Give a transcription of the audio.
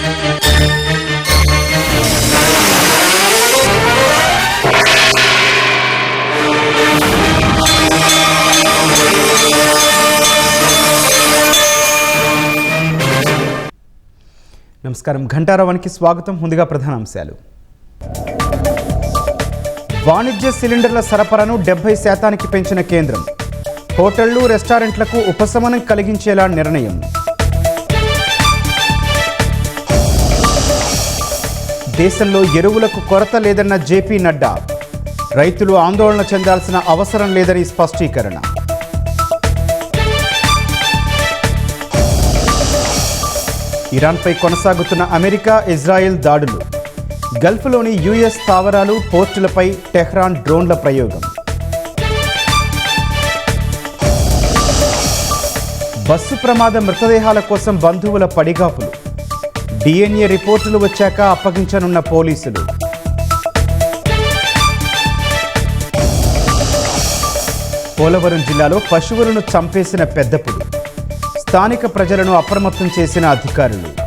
నమస్కారం. ఘంటారావానికి స్వాగతం. ముందుగా ప్రధానాంశాలు. వాణిజ్య సిలిండర్ల సరఫరాను 70% పెంచిన కేంద్రం. హోటళ్లు, రెస్టారెంట్లకు ఉపశమనం కలిగించేలా నిర్ణయం. దేశంలో ఎరువులకు కొరత లేదన్న జేపీ నడ్డా. రైతులు ఆందోళన చెందాల్సిన అవసరం లేదని స్పష్టీకరణ. ఇరాన్పై కొనసాగుతున్న అమెరికా, ఇజ్రాయెల్ దాడులు. గల్ఫ్లోని యుఎస్ స్థావరాలు, పోర్టులపై టెహ్రాన్ డ్రోన్ల ప్రయోగం. బస్సు ప్రమాద మృతదేహాల కోసం బంధువుల పడిగాపులు. డిఎన్ఏ రిపోర్టులు వచ్చాక అప్పగించనున్న పోలీసులు. పోలవరం జిల్లాలో పశువులను చంపేసిన పెద్దపులి. స్థానిక ప్రజలను అప్రమత్తం చేసిన అధికారులు.